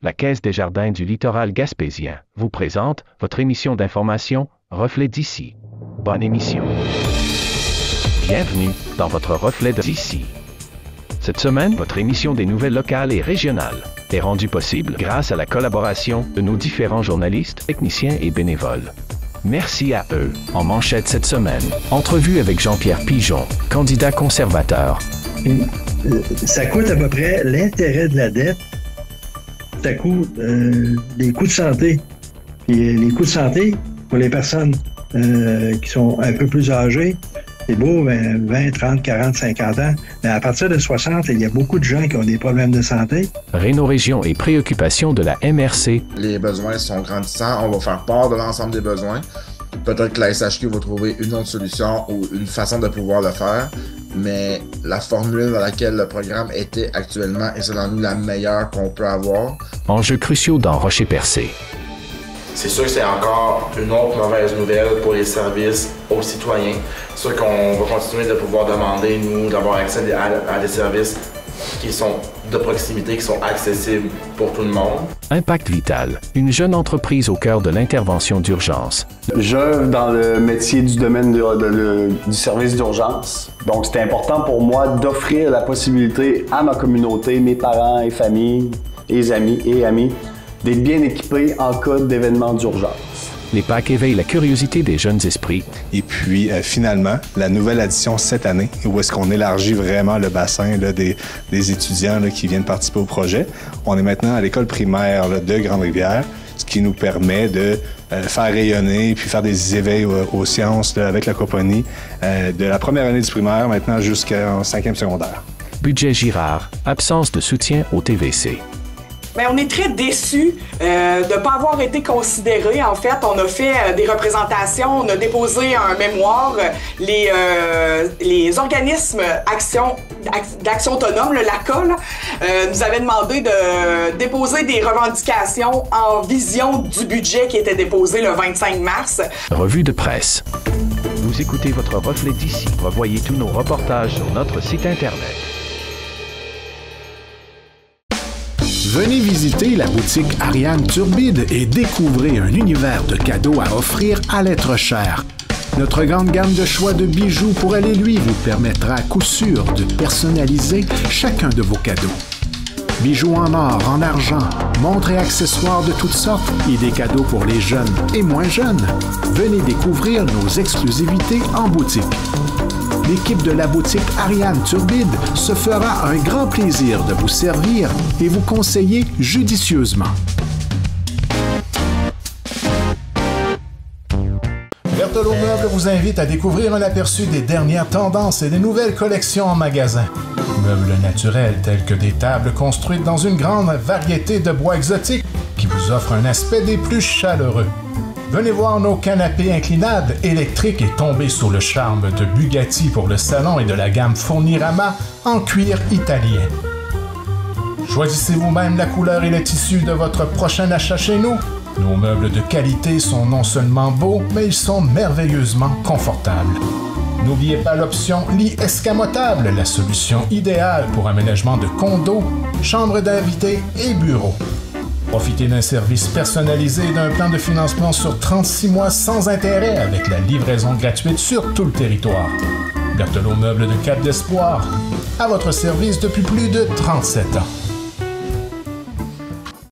la Caisse des Jardins du littoral gaspésien vous présente votre émission d'information Reflet d'ici. Bonne émission. Bienvenue dans votre Reflet d'ici. Cette semaine, votre émission des nouvelles locales et régionales est rendue possible grâce à la collaboration de nos différents journalistes, techniciens et bénévoles. Merci à eux. En manchette cette semaine, entrevue avec Jean-Pierre Pigeon, candidat conservateur. Ça coûte à peu près l'intérêt de la dette. Ça coûte les coûts de santé. Puis les coûts de santé, pour les personnes qui sont un peu plus âgées, c'est beau, 20, 30, 40, 50 ans. Mais à partir de 60, il y a beaucoup de gens qui ont des problèmes de santé. Réno-Région et préoccupations de la MRC. Les besoins sont grandissants. On va faire part de l'ensemble des besoins. Peut-être que la SHQ va trouver une autre solution ou une façon de pouvoir le faire. Mais la formule dans laquelle le programme était actuellement est selon nous la meilleure qu'on peut avoir. Enjeux cruciaux dans Rocher-Percé. C'est sûr que c'est encore une autre mauvaise nouvelle pour les services aux citoyens. C'est sûr qu'on va continuer de pouvoir demander, nous, d'avoir accès à des services qui sont de proximité, qui sont accessibles pour tout le monde. Impact Vital, une jeune entreprise au cœur de l'intervention d'urgence. J'œuvre dans le métier du domaine du service d'urgence. Donc, c'est important pour moi d'offrir la possibilité à ma communauté, mes parents et familles, et amis, d'être bien équipés en cas d'événements d'urgence. Les Pâques éveillent la curiosité des jeunes esprits. Et puis, finalement, la nouvelle addition cette année, où est-ce qu'on élargit vraiment le bassin là, des étudiants là, qui viennent participer au projet. On est maintenant à l'école primaire là, de Grande-Rivière, ce qui nous permet de faire rayonner et puis faire des éveils aux sciences là, avec la Coponie de la première année du primaire maintenant jusqu'en 5e secondaire. Budget Girard, absence de soutien au TVC. Bien, on est très déçus de ne pas avoir été considérés. En fait, on a fait des représentations, on a déposé un mémoire. Les organismes d'action autonome, le LACA, nous avaient demandé de déposer des revendications en vision du budget qui était déposé le 25 mars. Revue de presse. Vous écoutez votre Reflet d'ici. Revoyez tous nos reportages sur notre site Internet. Venez visiter la boutique Ariane Turbide et découvrez un univers de cadeaux à offrir à l'être cher. Notre grande gamme de choix de bijoux pour aller lui vous permettra à coup sûr de personnaliser chacun de vos cadeaux. Bijoux en or, en argent, montres et accessoires de toutes sortes et des cadeaux pour les jeunes et moins jeunes. Venez découvrir nos exclusivités en boutique. L'équipe de la boutique Ariane Turbide se fera un grand plaisir de vous servir et vous conseiller judicieusement. Berthelot Meubles vous invite à découvrir un aperçu des dernières tendances et des nouvelles collections en magasin. Meubles naturels tels que des tables construites dans une grande variété de bois exotiques qui vous offrent un aspect des plus chaleureux. Venez voir nos canapés inclinables électriques et tomber sous le charme de Bugatti pour le salon et de la gamme Fournirama en cuir italien. Choisissez vous-même la couleur et le tissu de votre prochain achat chez nous. Nos meubles de qualité sont non seulement beaux, mais ils sont merveilleusement confortables. N'oubliez pas l'option lit escamotable, la solution idéale pour aménagement de condos, chambres d'invités et bureaux. Profitez d'un service personnalisé et d'un plan de financement sur 36 mois sans intérêt avec la livraison gratuite sur tout le territoire. Berthelot Meubles de Cap d'Espoir, à votre service depuis plus de 37 ans.